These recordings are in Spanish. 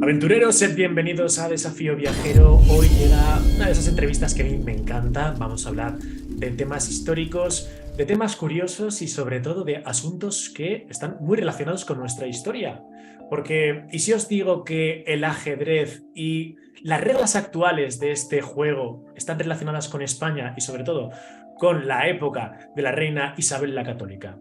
Aventureros, sed bienvenidos a Desafío Viajero. Hoy llega una de esas entrevistas que a mí me encanta. Vamos a hablar de temas históricos, de temas curiosos y sobre todo de asuntos que están muy relacionados con nuestra historia. Porque, ¿y si os digo que el ajedrez y las reglas actuales de este juego están relacionadas con España y sobre todo con la época de la reina Isabel la Católica?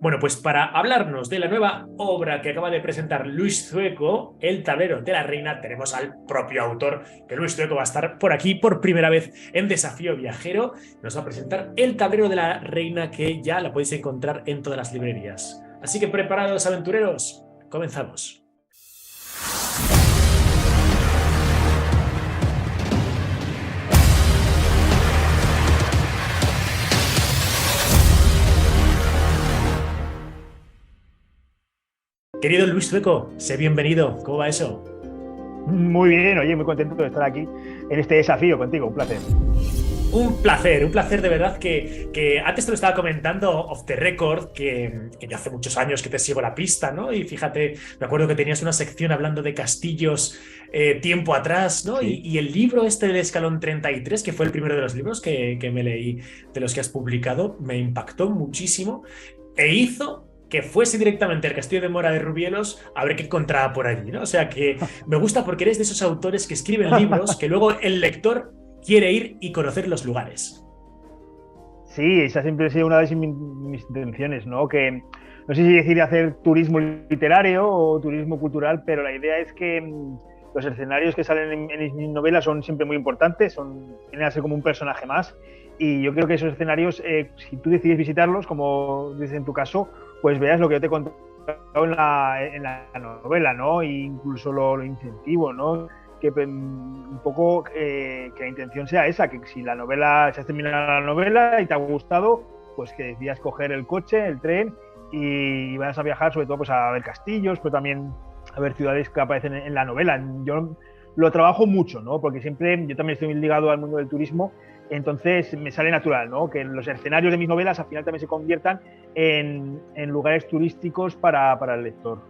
Bueno, pues para hablarnos de la nueva obra que acaba de presentar Luis Zueco, El tablero de la reina, tenemos al propio autor, que Luis Zueco va a estar por aquí por primera vez en Desafío Viajero. Nos va a presentar El tablero de la reina, que ya la podéis encontrar en todas las librerías. Así que preparados, aventureros, comenzamos. Querido Luis Zueco, sé bienvenido. ¿Cómo va eso? Muy bien, oye, muy contento de estar aquí en este desafío contigo, un placer. Un placer de verdad que antes te lo estaba comentando off the record, que yo hace muchos años que te sigo la pista, ¿no? Y fíjate, me acuerdo que tenías una sección hablando de castillos tiempo atrás, ¿no? Sí. Y el libro este del Escalón 33, que fue el primero de los libros que me leí de los que has publicado, me impactó muchísimo e hizo que fuese directamente al Castillo de Mora de Rubielos a ver qué encontraba por allí, ¿no? O sea que me gusta porque eres de esos autores que escriben libros que luego el lector quiere ir y conocer los lugares. Sí, esa siempre ha sido una de mis intenciones, ¿no? Que no sé si decir hacer turismo literario o turismo cultural, pero la idea es que los escenarios que salen en mis novelas son siempre muy importantes, vienen a ser como un personaje más. Y yo creo que esos escenarios, si tú decides visitarlos, como dices en tu caso, pues veas lo que yo te he contado en la novela, ¿no? E incluso lo incentivo, ¿no? Que un poco que la intención sea esa, que si la novela, se has terminado la novela y te ha gustado, pues que decidas coger el coche, el tren y vayas a viajar sobre todo pues a ver castillos, pero también a ver ciudades que aparecen en la novela. Yo lo trabajo mucho, ¿no? Porque siempre yo también estoy ligado al mundo del turismo, entonces me sale natural, ¿no? Que los escenarios de mis novelas al final también se conviertan en lugares turísticos para el lector.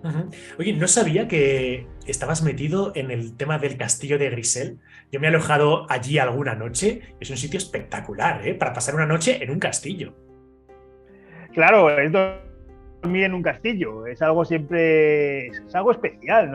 Ujú. Oye, no sabía que estabas metido en el tema del castillo de Grisel. Yo me he alojado allí alguna noche. Es un sitio espectacular, ¿eh? Para pasar una noche en un castillo. Claro, es dormir en un castillo, es algo siempre, es algo especial,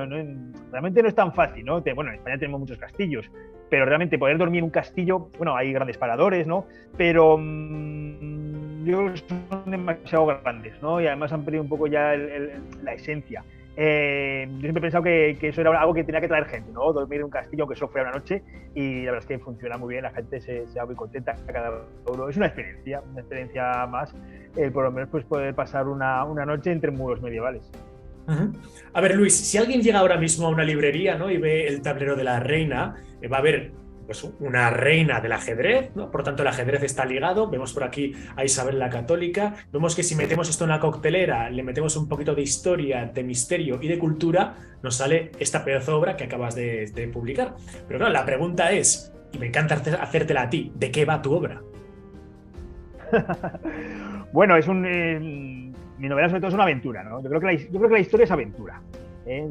realmente no es tan fácil, ¿no? Bueno, en España tenemos muchos castillos, pero realmente poder dormir en un castillo, bueno, hay grandes paradores, ¿no? Pero yo creo que son demasiado grandes, ¿no? Y además han perdido un poco ya la esencia. Yo siempre he pensado que eso era algo que tenía que traer gente, ¿no? Dormir en un castillo, aunque eso fuera una noche, y la verdad es que funciona muy bien, la gente se va muy contenta cada uno. Es una experiencia más, por lo menos pues, poder pasar una noche entre muros medievales. Ujú. A ver, Luis, si alguien llega ahora mismo a una librería, ¿no? Y ve el tablero de la reina, va a ver pues, una reina del ajedrez, ¿no? Por tanto, el ajedrez está ligado. Vemos por aquí a Isabel la Católica. Vemos que si metemos esto en la coctelera, le metemos un poquito de historia, de misterio y de cultura, nos sale esta pedazo de obra que acabas de publicar. Pero claro, la pregunta es, y me encanta hacértela a ti, ¿de qué va tu obra? Bueno, mi novela sobre todo es una aventura, ¿no? Yo creo que la historia es aventura. ¿eh?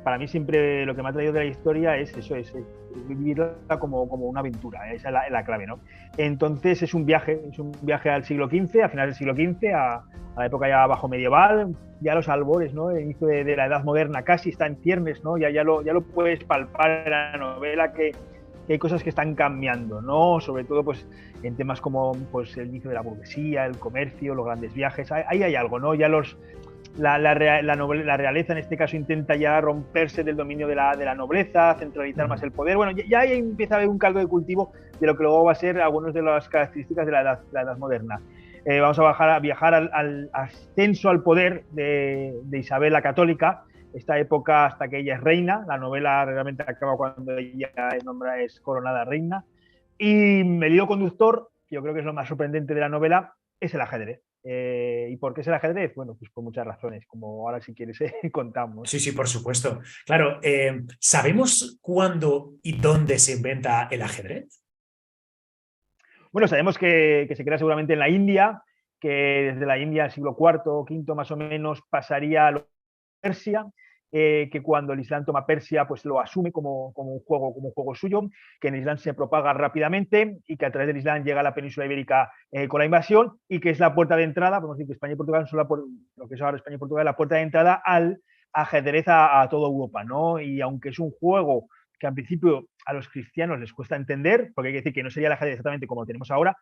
Para mí siempre lo que me ha traído de la historia es eso, es vivirla como una aventura, esa es la clave, ¿no? Entonces es un viaje al siglo XV, a finales del siglo XV, a la época ya bajo medieval, ya los albores, ¿no? El inicio de la edad moderna casi está en ciernes, ¿no? Ya lo puedes palpar en la novela que hay cosas que están cambiando, ¿no? Sobre todo, pues, en temas como pues, el inicio de la burguesía, el comercio, los grandes viajes. Ahí hay algo, ¿no? Ya la realeza en este caso intenta ya romperse del dominio de la nobleza, centralizar más Ujú. el poder. Bueno, ya ahí empieza a haber un caldo de cultivo de lo que luego va a ser algunas de las características de la edad moderna. Vamos a viajar al ascenso al poder de Isabel la Católica, esta época hasta que ella es reina. La novela realmente acaba cuando ella es coronada reina. Y el hilo conductor, que yo creo que es lo más sorprendente de la novela, es el ajedrez. ¿Y por qué es el ajedrez? Bueno, pues por muchas razones, como ahora si quieres contamos. Sí, sí, por supuesto. Claro, ¿sabemos cuándo y dónde se inventa el ajedrez? Bueno, sabemos que se crea seguramente en la India, que desde la India, siglo IV o V más o menos, pasaría a Persia, que cuando el Islam toma Persia, pues lo asume como un juego suyo, que en el Islam se propaga rápidamente y que a través del Islam llega a la península ibérica con la invasión y que es la puerta de entrada, podemos decir que España y Portugal son lo que es ahora España y Portugal, la puerta de entrada al ajedrez a toda Europa, ¿no? Y aunque es un juego que al principio a los cristianos les cuesta entender, porque hay que decir que no sería el ajedrez exactamente como lo tenemos ahora,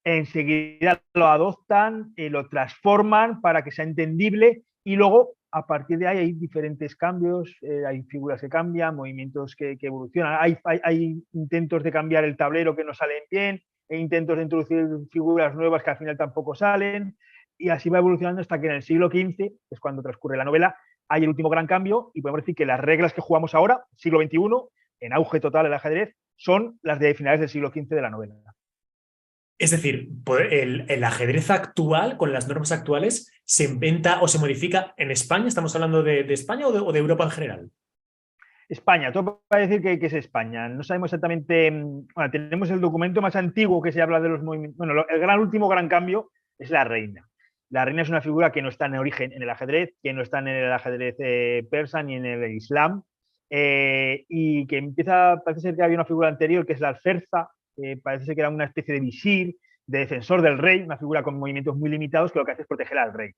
enseguida lo adoptan, lo transforman para que sea entendible y luego a partir de ahí hay diferentes cambios, hay figuras que cambian, movimientos que evolucionan, hay intentos de cambiar el tablero que no salen bien, e intentos de introducir figuras nuevas que al final tampoco salen, y así va evolucionando hasta que en el siglo XV, que es cuando transcurre la novela, hay el último gran cambio y podemos decir que las reglas que jugamos ahora, siglo XXI, en auge total el ajedrez, son las de finales del siglo XV de la novela. Es decir, el ajedrez actual, con las normas actuales, se inventa o se modifica en España. ¿Estamos hablando de España o de Europa en general? España, todo para decir que es España. No sabemos exactamente. Bueno, tenemos el documento más antiguo que se habla de los movimientos. Bueno, el último gran cambio es la reina. La reina es una figura que no está en origen en el ajedrez, que no está en el ajedrez persa ni en el Islam, y que parece ser que había una figura anterior que es la alferza, parece ser que era una especie de visir, de defensor del rey, una figura con movimientos muy limitados que lo que hace es proteger al rey.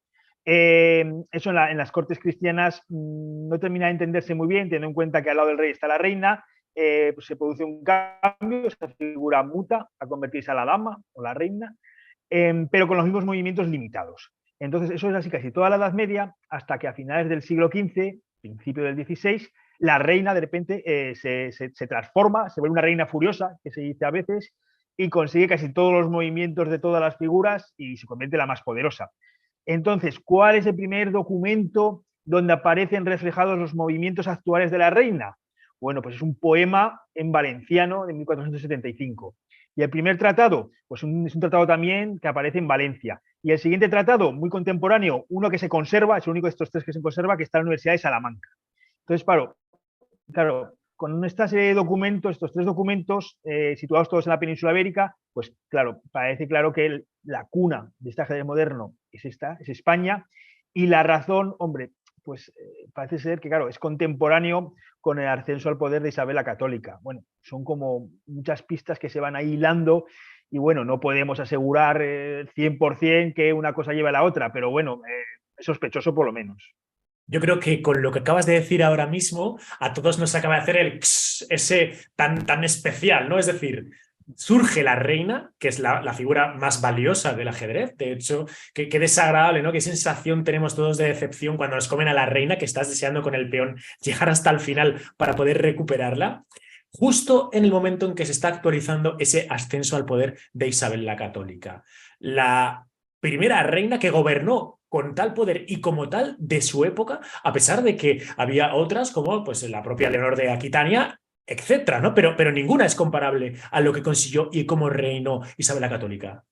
Eso en las cortes cristianas no termina de entenderse muy bien, teniendo en cuenta que al lado del rey está la reina, pues se produce un cambio, esta figura muta a convertirse a la dama o la reina, pero con los mismos movimientos limitados. Entonces, eso es así casi toda la Edad Media, hasta que a finales del siglo XV, principio del XVI, la reina de repente se transforma, se vuelve una reina furiosa, que se dice a veces, y consigue casi todos los movimientos de todas las figuras y se convierte en la más poderosa. Entonces, ¿cuál es el primer documento donde aparecen reflejados los movimientos actuales de la reina? Bueno, pues es un poema en valenciano de 1475. Y el primer tratado, pues es un tratado también que aparece en Valencia. Y el siguiente tratado, muy contemporáneo, uno que se conserva, es el único de estos tres que se conserva, que está en la Universidad de Salamanca. Entonces, claro, con esta serie de documentos, estos tres documentos, situados todos en la península ibérica, pues claro, parece claro que la cuna de este ajedrez moderno es España, y la razón, hombre, pues parece ser que, claro, es contemporáneo con el ascenso al poder de Isabel la Católica. Bueno, son como muchas pistas que se van ahí hilando y bueno, no podemos asegurar 100% que una cosa lleva a la otra, pero bueno, es sospechoso por lo menos. Yo creo que con lo que acabas de decir ahora mismo, a todos nos acaba de hacer el ese tan especial, ¿no? Es decir, surge la reina, que es la figura más valiosa del ajedrez. De hecho, qué desagradable, ¿no? Qué sensación tenemos todos de decepción cuando nos comen a la reina, que estás deseando con el peón llegar hasta el final para poder recuperarla. Justo en el momento en que se está actualizando ese ascenso al poder de Isabel la Católica. La primera reina que gobernó con tal poder y como tal de su época, a pesar de que había otras como pues, la propia Leonor de Aquitania, etcétera, ¿no? Pero ninguna es comparable a lo que consiguió y cómo reinó Isabel la Católica.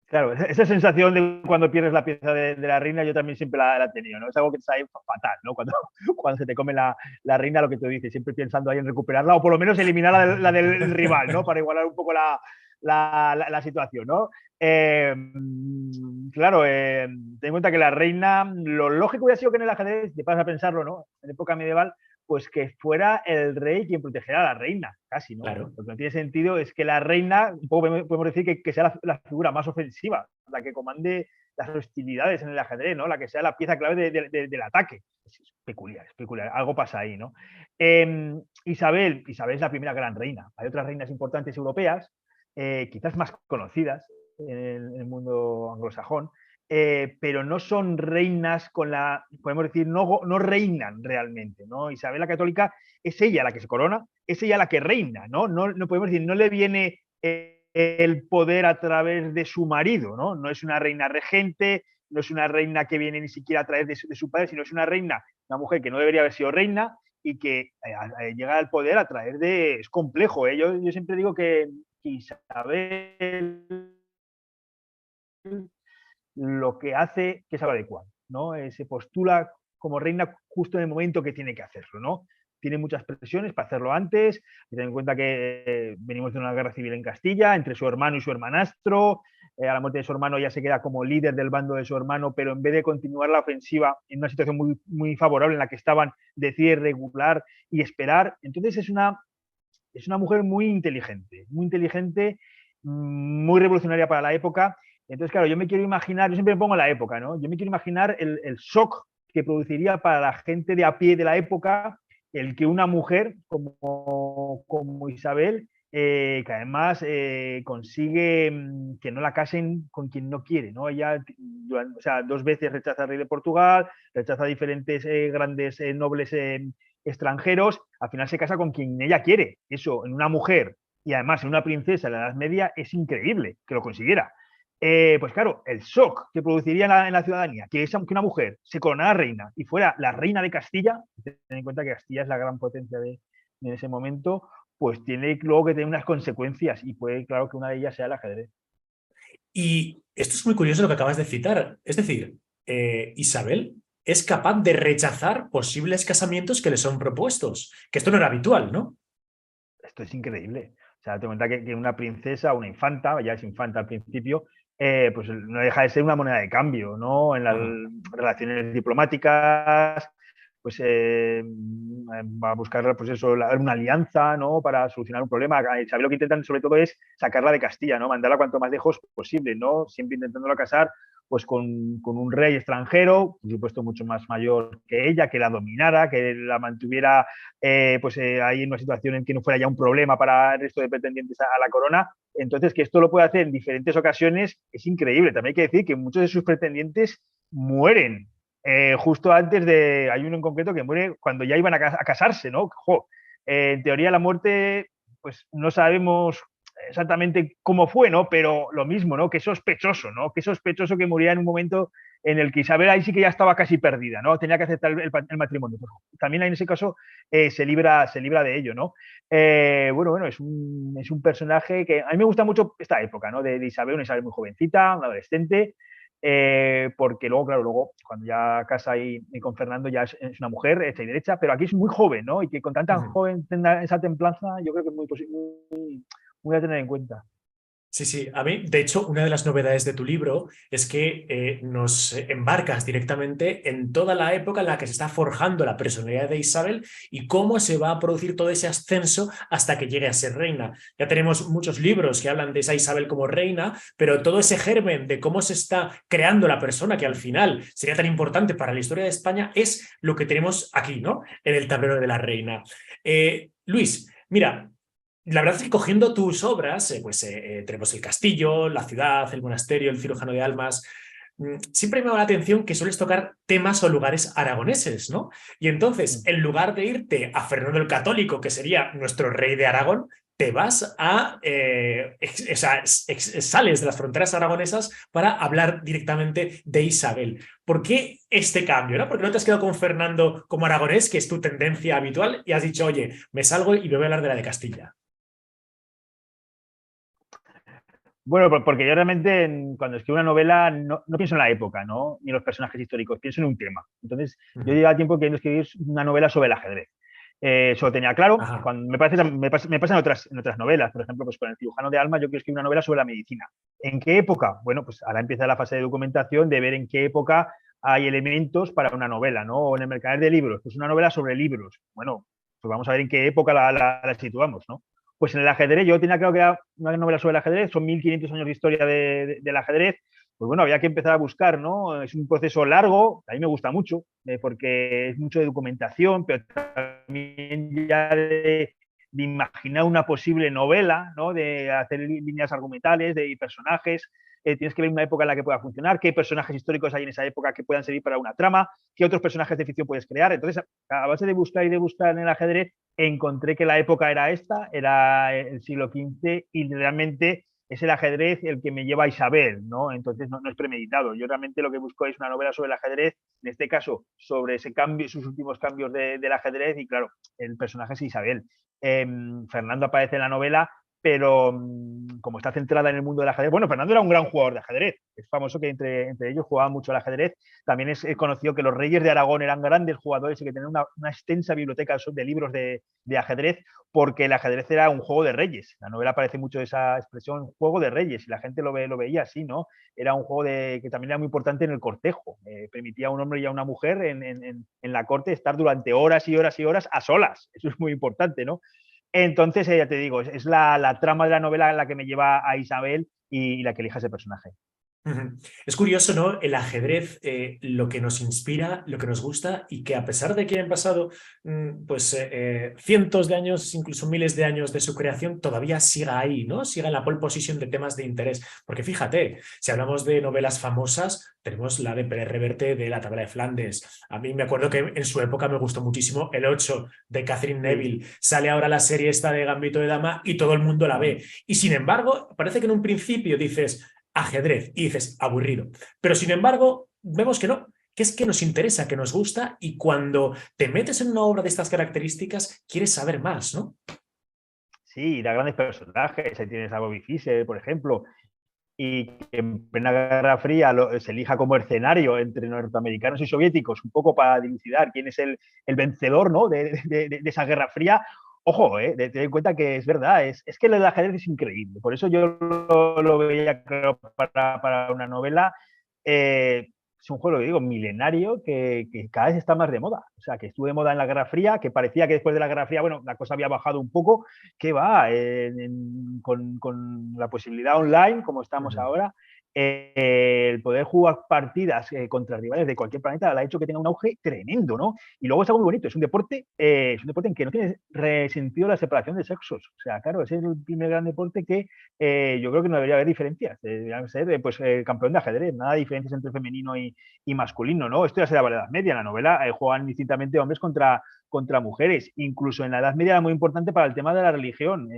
Claro, esa sensación de cuando pierdes la pieza de la reina, yo también siempre la he tenido, ¿no? Es algo que te sale fatal, ¿no? Cuando se te come la reina, lo que te dice, siempre pensando ahí en recuperarla o por lo menos eliminar la del rival, ¿no? Para igualar un poco la situación, ¿no? Claro, ten en cuenta que la reina, lo lógico hubiera sido que en el ajedrez, te pasas a pensarlo, ¿no? En época medieval, pues que fuera el rey quien protegiera a la reina, casi, ¿no? Claro. Lo que no tiene sentido es que la reina, un poco podemos decir que sea la figura más ofensiva, la que comande las hostilidades en el ajedrez, ¿no? La que sea la pieza clave del ataque. Es peculiar, algo pasa ahí, ¿no? Isabel es la primera gran reina. Hay otras reinas importantes europeas, quizás más conocidas en el mundo anglosajón, pero no son reinas podemos decir, no reinan realmente, ¿no? Isabel la Católica es ella la que se corona, es ella la que reina, ¿no? No podemos decir, no le viene el poder a través de su marido, ¿no? No es una reina regente, no es una reina que viene ni siquiera a través de su padre, sino es una reina, una mujer que no debería haber sido reina y que llega al poder a través de... Es complejo, ¿eh? Yo siempre digo que Isabel lo que hace que es adecuado, ¿no? Se postula como reina justo en el momento que tiene que hacerlo, ¿no? Tiene muchas presiones para hacerlo antes, ten en cuenta que venimos de una guerra civil en Castilla, entre su hermano y su hermanastro, a la muerte de su hermano, ella se queda como líder del bando de su hermano, pero en vez de continuar la ofensiva en una situación muy, muy favorable en la que estaban, decide regular y esperar. Entonces es una mujer muy inteligente, muy revolucionaria para la época. Entonces, claro, yo me quiero imaginar, yo siempre me pongo la época, ¿no? Yo me quiero imaginar el shock que produciría para la gente de a pie de la época el que una mujer como Isabel, que además consigue que no la casen con quien no quiere, ¿no? Ella, o sea, 2 veces rechaza al rey de Portugal, rechaza a diferentes grandes nobles extranjeros, al final se casa con quien ella quiere. Eso en una mujer y además en una princesa de la Edad Media es increíble que lo consiguiera. Pues claro, el shock que produciría en la ciudadanía que una mujer se coronara reina y fuera la reina de Castilla, ten en cuenta que Castilla es la gran potencia en ese momento, pues tiene luego que tener unas consecuencias y puede, claro, que una de ellas sea el ajedrez. Y esto es muy curioso lo que acabas de citar. Es decir, Isabel es capaz de rechazar posibles casamientos que le son propuestos, que esto no era habitual, ¿no? Esto es increíble. O sea, te cuenta que una princesa, una infanta, ya es infanta al principio, pues no deja de ser una moneda de cambio, ¿no? En las Ajá. relaciones diplomáticas, pues va a buscar, pues eso, una alianza, ¿no? Para solucionar un problema. Isabel lo que intentan sobre todo es sacarla de Castilla, ¿no? Mandarla cuanto más lejos posible, ¿no? Siempre intentándola casar pues con un rey extranjero, por supuesto mucho más mayor que ella, que la dominara, que la mantuviera ahí en una situación en que no fuera ya un problema para el resto de pretendientes a la corona. Entonces, que esto lo puede hacer en diferentes ocasiones es increíble. También hay que decir que muchos de sus pretendientes mueren justo antes de. Hay uno en concreto que muere cuando ya iban a casarse, ¿no? Jo, en teoría, la muerte, pues no sabemos exactamente cómo fue, ¿no? Pero lo mismo, ¿no? Qué sospechoso, ¿no? Qué sospechoso que muriera en un momento en el que Isabel ahí sí que ya estaba casi perdida, ¿no? Tenía que aceptar el matrimonio. También en ese caso se libra de ello, ¿no? Bueno, es un personaje que a mí me gusta mucho esta época, ¿no? De Isabel, una Isabel muy jovencita, una adolescente, porque luego, claro, luego cuando ya casa y con Fernando ya es una mujer hecha y derecha, pero aquí es muy joven, ¿no? Y que con tan Ujú. joven tenga esa templanza, yo creo que es muy a tener en cuenta. Sí, sí. A mí, de hecho, una de las novedades de tu libro es que nos embarcas directamente en toda la época en la que se está forjando la personalidad de Isabel y cómo se va a producir todo ese ascenso hasta que llegue a ser reina. Ya tenemos muchos libros que hablan de esa Isabel como reina, pero todo ese germen de cómo se está creando la persona que al final sería tan importante para la historia de España es lo que tenemos aquí, ¿no? En el tablero de la reina. Luis, mira. La verdad es que cogiendo tus obras, tenemos el castillo, la ciudad, el monasterio, el cirujano de almas. Siempre me llama la atención que sueles tocar temas o lugares aragoneses, ¿no? Y entonces, en lugar de irte a Fernando el Católico, que sería nuestro rey de Aragón, te vas a. Sales de las fronteras aragonesas para hablar directamente de Isabel. ¿Por qué este cambio, no? ¿Por qué no te has quedado con Fernando como aragonés, que es tu tendencia habitual, y has dicho, oye, me salgo y me voy a hablar de la de Castilla? Bueno, porque yo realmente cuando escribo una novela no pienso en la época, ¿no? Ni en los personajes históricos, pienso en un tema. Entonces, yo Ujú. llevaba tiempo queriendo escribir una novela sobre el ajedrez. Eso lo tenía claro. Ajá. Cuando me pasa en otras novelas. Por ejemplo, pues con El cirujano de alma yo quiero escribir una novela sobre la medicina. ¿En qué época? Bueno, pues ahora empieza la fase de documentación de ver en qué época hay elementos para una novela, ¿no? O en el mercader de libros, pues una novela sobre libros. Bueno, pues vamos a ver en qué época la situamos, ¿no? Pues en el ajedrez, yo tenía claro que era una novela sobre el ajedrez, son 1500 años de historia del ajedrez, pues bueno, había que empezar a buscar, ¿no? Es un proceso largo, a mí me gusta mucho, porque es mucho de documentación, pero también ya de imaginar una posible novela, ¿no? De hacer líneas argumentales, de personajes, tienes que ver una época en la que pueda funcionar, qué personajes históricos hay en esa época que puedan servir para una trama, qué otros personajes de ficción puedes crear. Entonces, a base de buscar y de buscar en el ajedrez, encontré que la época era esta, era el siglo XV, y realmente es el ajedrez el que me lleva a Isabel, ¿no? Entonces no es premeditado. Yo realmente lo que busco es una novela sobre el ajedrez, en este caso sobre ese cambio, sus últimos cambios del ajedrez, y claro, el personaje es Isabel. Fernando aparece en la novela, pero como está centrada en el mundo del ajedrez, bueno, Fernando era un gran jugador de ajedrez, es famoso que entre ellos jugaban mucho al ajedrez, también es conocido que los reyes de Aragón eran grandes jugadores y que tenían una extensa biblioteca de libros de ajedrez, porque el ajedrez era un juego de reyes, la novela aparece mucho esa expresión, juego de reyes, y la gente lo veía así, ¿no? Era un juego que también era muy importante en el cortejo, permitía a un hombre y a una mujer en la corte estar durante horas y horas y horas a solas, eso es muy importante, ¿no? Entonces, ya te digo, es la trama de la novela la que me lleva a Isabel y la que elija ese personaje. Es curioso, ¿no? El ajedrez, lo que nos inspira, lo que nos gusta y que a pesar de que han pasado pues cientos de años, incluso miles de años de su creación, todavía siga ahí, ¿no? Siga en la pole position de temas de interés. Porque fíjate, si hablamos de novelas famosas, tenemos la de Pérez Reverte de La Tabla de Flandes. A mí me acuerdo que en su época me gustó muchísimo El 8 de Catherine Neville. Sale ahora la serie esta de Gambito de Dama y todo el mundo la ve. Y sin embargo, parece que en un principio dices ajedrez y dices aburrido, pero sin embargo vemos que no, que es que nos interesa, que nos gusta y cuando te metes en una obra de estas características quieres saber más, ¿no? Sí, da grandes personajes, ahí tienes a Bobby Fischer, por ejemplo, y que en plena Guerra Fría se elija como escenario entre norteamericanos y soviéticos, un poco para dilucidar quién es el vencedor, ¿no? de esa Guerra Fría. Ojo, ten en cuenta que es verdad, es que el ajedrez es increíble, por eso yo lo veía, creo, para una novela. Es un juego, digo, milenario que cada vez está más de moda. O sea, que estuvo de moda en la Guerra Fría, que parecía que después de la Guerra Fría, bueno, la cosa había bajado un poco, que va, con la posibilidad online, como estamos ahora, el poder jugar partidas contra rivales de cualquier planeta la ha hecho que tenga un auge tremendo, ¿no? Y luego es algo muy bonito, es un deporte en que no tiene sentido la separación de sexos. O sea, claro, ese es el primer gran deporte que yo creo que no debería haber diferencias. Deberían ser, pues, campeón de ajedrez, nada de diferencias entre femenino y masculino, ¿no? Esto ya se da la Edad Media. En la novela juegan indistintamente hombres contra mujeres. Incluso en la Edad Media era muy importante para el tema de la religión.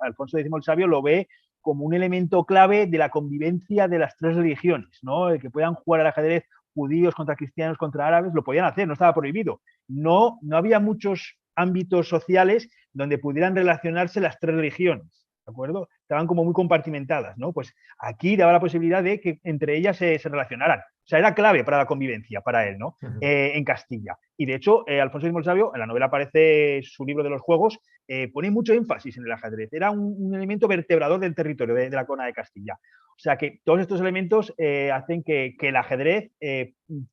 Alfonso X el Sabio lo ve como un elemento clave de la convivencia de las tres religiones, ¿no? El que puedan jugar al ajedrez judíos contra cristianos, contra árabes, lo podían hacer, no estaba prohibido. No había muchos ámbitos sociales donde pudieran relacionarse las tres religiones, ¿de acuerdo? Estaban como muy compartimentadas, ¿no? Pues aquí daba la posibilidad de que entre ellas se relacionaran. O sea, era clave para la convivencia, para él, ¿no? En Castilla. Y de hecho, Alfonso X el Sabio, en la novela aparece su libro de los juegos, pone mucho énfasis en el ajedrez. Era un elemento vertebrador del territorio de la corona de Castilla. O sea que todos estos elementos hacen que el ajedrez,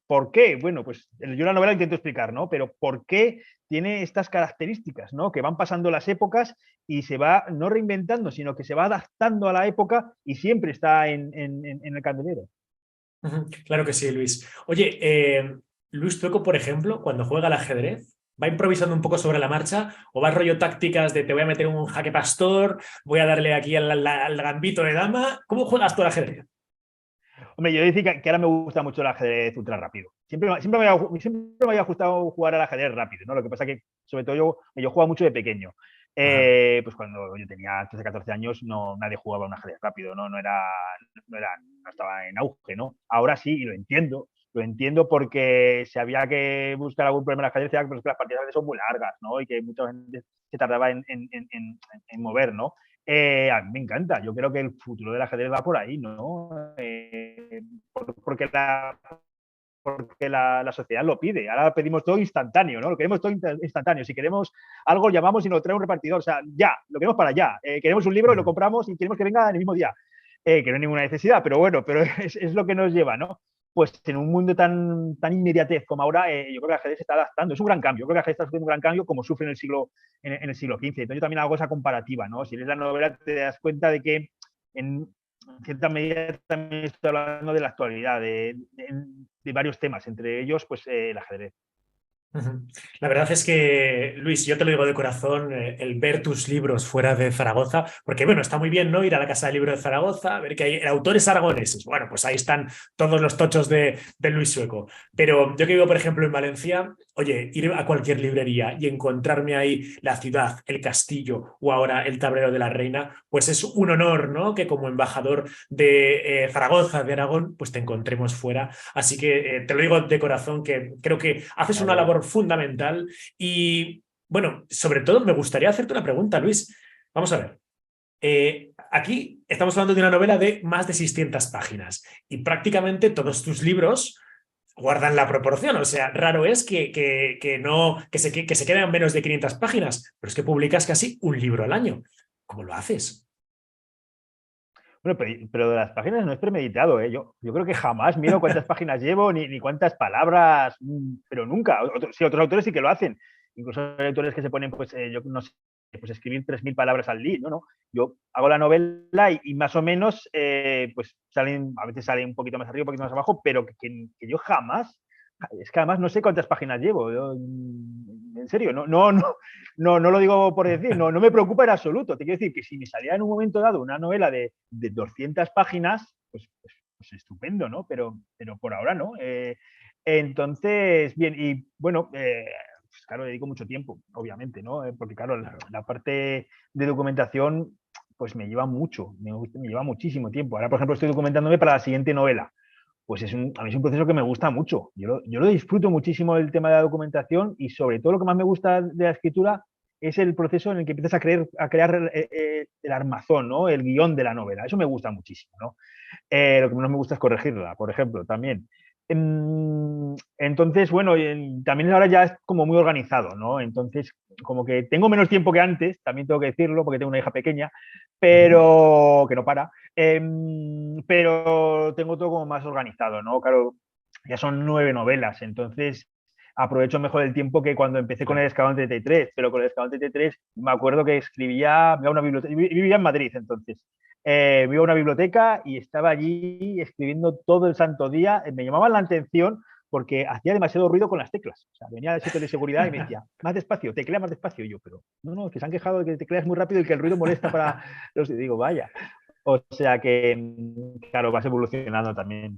¿por qué? Bueno, pues yo en la novela intento explicar, ¿no? Pero ¿por qué tiene estas características, ¿no? Que van pasando las épocas y se va no reinventando, sino que se va adaptando a la época y siempre está en el candelero. Claro que sí, Luis. Oye, Luis Tueco, por ejemplo, cuando juega al ajedrez, ¿va improvisando un poco sobre la marcha o va rollo tácticas de te voy a meter un jaque pastor, voy a darle aquí al gambito de dama? ¿Cómo juegas tú al ajedrez? Hombre, yo decía que ahora me gusta mucho el ajedrez ultra rápido. Siempre me había gustado jugar al ajedrez rápido, ¿no? Lo que pasa que, sobre todo, yo jugaba mucho de pequeño. Pues cuando yo tenía 13, 14 años, nadie jugaba un ajedrez rápido, ¿no? No estaba en auge, ¿no? Ahora sí, y lo entiendo porque si había que buscar algún problema en el ajedrez, era que las partidas a veces son muy largas, ¿no? Y que mucha gente se tardaba en mover, ¿no? A mí me encanta, yo creo que el futuro del ajedrez va por ahí, ¿no? Porque la sociedad lo pide. Ahora pedimos todo instantáneo, ¿no? Lo queremos todo instantáneo. Si queremos algo, llamamos y nos trae un repartidor. O sea, ya, lo queremos para allá. Queremos un libro y lo compramos y queremos que venga en el mismo día. Que no hay ninguna necesidad, pero bueno, pero es lo que nos lleva, ¿no? Pues en un mundo tan inmediatez como ahora, yo creo que el ajedrez se está adaptando. Es un gran cambio. Yo creo que el ajedrez está sufriendo un gran cambio como sufre en el siglo XV. Entonces yo también hago esa comparativa, ¿no? Si lees la novela te das cuenta de que en cierta medida también estoy hablando de la actualidad, de varios temas, entre ellos pues el ajedrez. La verdad es que, Luis, yo te lo digo de corazón, el ver tus libros fuera de Zaragoza, porque bueno, está muy bien, ¿no? Ir a la Casa del Libro de Zaragoza, ver que hay autores aragoneses. Bueno, pues ahí están todos los tochos de Luis Sueco. Pero yo que vivo, por ejemplo, en Valencia, oye, ir a cualquier librería y encontrarme ahí la ciudad, el castillo o ahora el tablero de la reina, pues es un honor, ¿no? Que como embajador de Zaragoza, de Aragón, pues te encontremos fuera. Así que te lo digo de corazón, que creo que haces una labor fundamental y, bueno, sobre todo me gustaría hacerte una pregunta, Luis. Vamos a ver. Aquí estamos hablando de una novela de más de 600 páginas y prácticamente todos tus libros guardan la proporción. O sea, raro es que se queden menos de 500 páginas, pero es que publicas casi un libro al año. ¿Cómo lo haces? Bueno, pero de las páginas no es premeditado, ¿eh? Yo creo que jamás miro cuántas páginas llevo ni cuántas palabras, pero nunca. Sí, otros autores sí que lo hacen. Incluso hay autores que se ponen, pues, yo no sé, pues escribir 3.000 palabras al día. No, no. Yo hago la novela y más o menos, pues a veces sale un poquito más arriba, un poquito más abajo, pero que yo jamás, es que además no sé cuántas páginas llevo. En serio, no lo digo por decir, no me preocupa en absoluto. Te quiero decir que si me salía en un momento dado una novela de 200 páginas, pues estupendo, ¿no? Pero por ahora no. Entonces, bien, y bueno, pues claro, dedico mucho tiempo, obviamente, ¿no? Porque claro, la parte de documentación pues me lleva mucho, me lleva muchísimo tiempo. Ahora, por ejemplo, estoy documentándome para la siguiente novela. Pues a mí es un proceso que me gusta mucho. Yo lo disfruto muchísimo el tema de la documentación y sobre todo lo que más me gusta de la escritura es el proceso en el que empiezas a crear el armazón, ¿no? El guión de la novela. Eso me gusta muchísimo, ¿no? Lo que menos me gusta es corregirla, por ejemplo, también. Entonces, bueno, también ahora ya es como muy organizado, ¿no? Entonces, como que tengo menos tiempo que antes, también tengo que decirlo, porque tengo una hija pequeña, pero que no para, pero tengo todo como más organizado, ¿no? Claro, ya son 9 novelas, entonces aprovecho mejor el tiempo que cuando empecé con el Escalón 33, pero con el Escalón 33 me acuerdo que escribía, me iba a una biblioteca, vivía en Madrid entonces, me iba a una biblioteca y estaba allí escribiendo todo el santo día. Me llamaban la atención porque hacía demasiado ruido con las teclas. O sea, venía el sitio de seguridad y me decía, más despacio, teclea más despacio. Y yo, pero no, que se han quejado de que tecleas muy rápido y que el ruido molesta para los... Y digo, vaya. O sea que, claro, vas evolucionando también.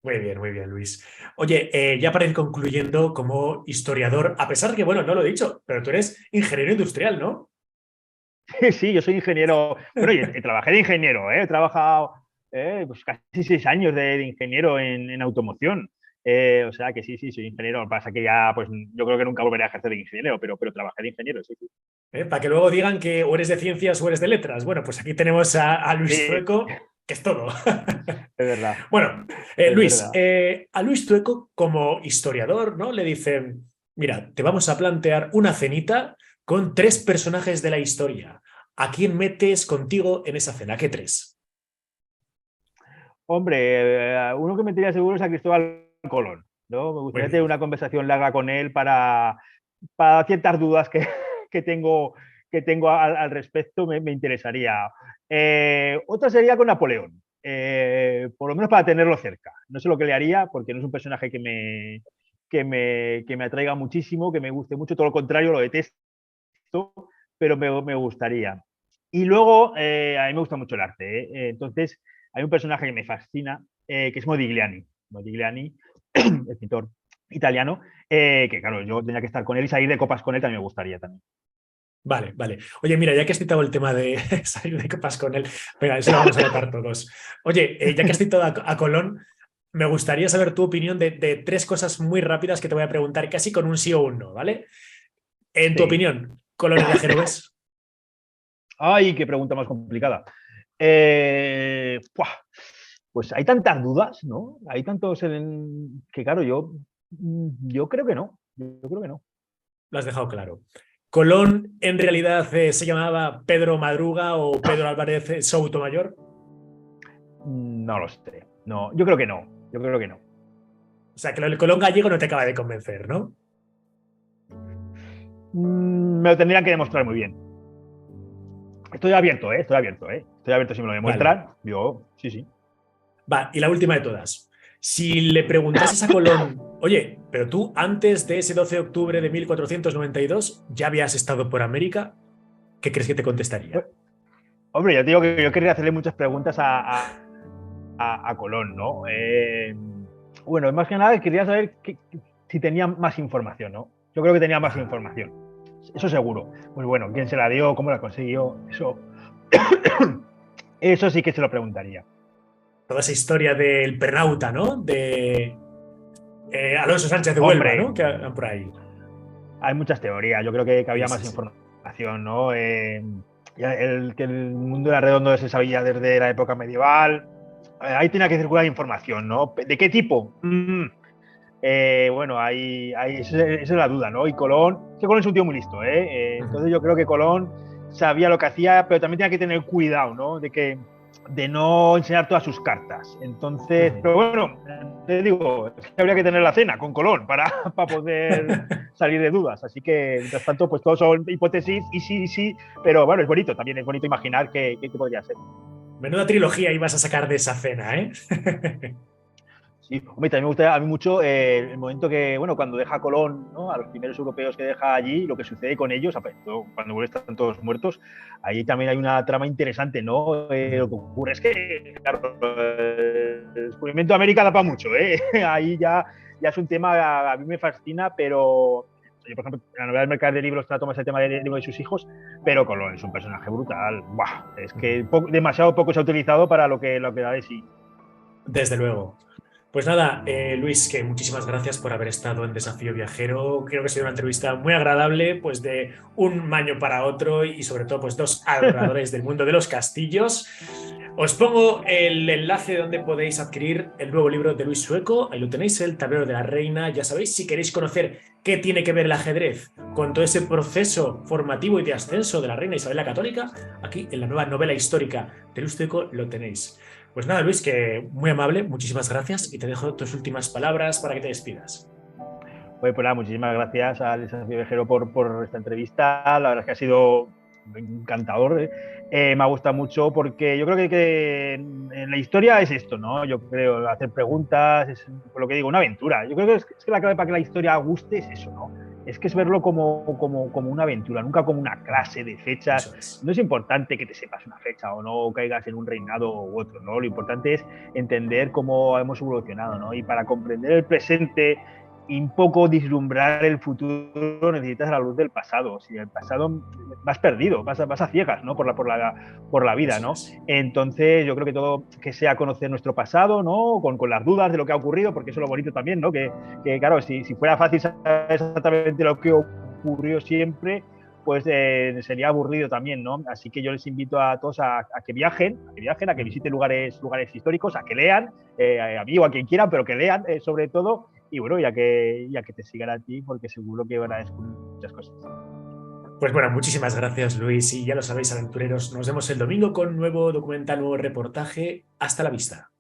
Muy bien, Luis. Oye, ya para ir concluyendo como historiador, a pesar de que, bueno, no lo he dicho, pero tú eres ingeniero industrial, ¿no? Sí, yo soy ingeniero. Bueno, trabajé de ingeniero, ¿eh? He trabajado pues casi 6 años de ingeniero en automoción. O sea que sí, soy ingeniero. Lo que pasa que ya, pues yo creo que nunca volveré a ejercer de ingeniero, pero trabajé de ingeniero, sí. Para que luego digan que o eres de ciencias o eres de letras. Bueno, pues aquí tenemos a Luis Sí, Zueco, que es todo. es verdad. Bueno, Es Luis, verdad. a Luis Zueco como historiador, ¿no? Le dicen, mira, te vamos a plantear una cenita con 3 personajes de la historia. ¿A quién metes contigo en esa cena? ¿Qué 3? Hombre, uno que me metería seguro es a Cristóbal Colón, ¿no? Me Muy gustaría tener bien. una conversación larga con él para ciertas dudas que tengo, al respecto, me interesaría. Otra sería con Napoleón, por lo menos para tenerlo cerca. No sé lo que le haría, porque no es un personaje que me atraiga muchísimo, que me guste mucho, todo lo contrario, lo detesto, pero me gustaría. Y luego, a mí me gusta mucho el arte, ¿eh? Entonces, hay un personaje que me fascina, que es Modigliani. Modigliani, el pintor italiano, que claro, yo tenía que estar con él y salir de copas con él también me gustaría también. Vale, vale. Oye, mira, ya que has citado el tema de salir de copas con él, venga, eso lo vamos a anotar todos. Oye, ya que has citado a Colón, me gustaría saber tu opinión de 3 cosas muy rápidas que te voy a preguntar casi con un sí o un no, ¿vale? En tu Sí. opinión, ¿Colón era genovés? Ay, qué pregunta más complicada. Pues hay tantas dudas, ¿no? Hay tantos que, claro, yo creo que no. Yo creo que no. Lo has dejado claro. ¿Colón en realidad se llamaba Pedro Madruga o Pedro Álvarez Soutomayor? No lo sé. No, yo creo que no. Yo creo que no. O sea, que el Colón gallego no te acaba de convencer, ¿no? Me lo tendrían que demostrar muy bien. Estoy abierto, ¿eh? Estoy abierto, ¿eh? Estoy abierto si me lo Vale. demuestran. Yo, sí. Va, y la última de todas. Si le preguntases a Colón, oye, pero tú antes de ese 12 de octubre de 1492 ya habías estado por América, ¿qué crees que te Pues, contestaría? hombre, yo te digo que yo querría hacerle muchas preguntas a Colón, ¿no? Bueno, más que nada quería saber si tenía más información, ¿no? Yo creo que tenía más Ajá. información. Eso seguro. Pues bueno, quién se la dio, cómo la consiguió, eso sí que se lo preguntaría. Toda esa historia del pernauta, ¿no? De Alonso Sánchez de Huelva, Hombre, ¿no? Que por ahí. hay muchas teorías. Yo creo que había más Sí. información, ¿no? que el mundo era redondo se sabía desde la época medieval. Ahí tenía que circular información, ¿no? ¿De qué tipo? Bueno, esa es la duda, ¿no? Y Colón es un tío muy listo, ¿eh? Entonces yo creo que Colón sabía lo que hacía, pero también tenía que tener cuidado, ¿no? De no enseñar todas sus cartas. Entonces, pero bueno, te digo, es que habría que tener la cena con Colón para poder salir de dudas. Así que, mientras tanto, pues todos son hipótesis y sí, pero bueno, es bonito, también es bonito imaginar qué podría ser. Menuda trilogía ibas a sacar de esa cena, ¿eh? Sí, hombre, también me gusta a mí mucho el momento que, bueno, cuando deja Colón, ¿no? A los primeros europeos que deja allí, lo que sucede con ellos, cuando vuelven están todos muertos, ahí también hay una trama interesante, ¿no? Lo que ocurre es que, claro, el descubrimiento de América da para mucho, ¿eh? Ahí ya es un tema, a mí me fascina, pero yo, por ejemplo, en la novela del Mercader de Libros trato más el tema de sus hijos, pero Colón es un personaje brutal. ¡Buah! Es que demasiado poco se ha utilizado para lo que da de sí. Desde luego. Pues nada, Luis, que muchísimas gracias por haber estado en Desafío Viajero. Creo que ha sido una entrevista muy agradable, pues de un año para otro y sobre todo pues dos adoradores del mundo de los castillos. Os pongo el enlace donde podéis adquirir el nuevo libro de Luis Sueco. Ahí lo tenéis, El Tablero de la Reina. Ya sabéis, si queréis conocer qué tiene que ver el ajedrez con todo ese proceso formativo y de ascenso de la reina Isabel la Católica, aquí en la nueva novela histórica de Luis Sueco lo tenéis. Pues nada, Luis, que muy amable, muchísimas gracias y te dejo tus últimas palabras para que te despidas. Pues nada, muchísimas gracias al Desafío Viajero por esta entrevista. La verdad es que ha sido encantador. Me ha gustado mucho porque yo creo que en la historia es esto, ¿no? Yo creo hacer preguntas, es por lo que digo, una aventura. Yo creo que es que la clave para que la historia guste es eso, ¿no? Es que es verlo como una aventura, nunca como una clase de fechas. Es. No es importante que te sepas una fecha o no caigas en un reinado u otro, ¿no? Lo importante es entender cómo hemos evolucionado, ¿no? Y para comprender el presente y un poco vislumbrar el futuro necesitas la luz del pasado. Si el pasado vas perdido, vas a ciegas, ¿no? por la vida, ¿no? Entonces yo creo que todo que sea conocer nuestro pasado, ¿no? Con las dudas de lo que ha ocurrido, porque eso es lo bonito también, ¿no? Que claro, si fuera fácil saber exactamente lo que ocurrió siempre, pues sería aburrido también, ¿no? Así que yo les invito a todos a que viajen, a que visiten lugares históricos, a que lean, a mí o a quien quieran, pero que lean sobre todo, y bueno, ya que te sigan a ti, porque seguro que van a descubrir muchas cosas. Pues bueno, muchísimas gracias, Luis. Y ya lo sabéis, aventureros, nos vemos el domingo con nuevo documental, nuevo reportaje. Hasta la vista.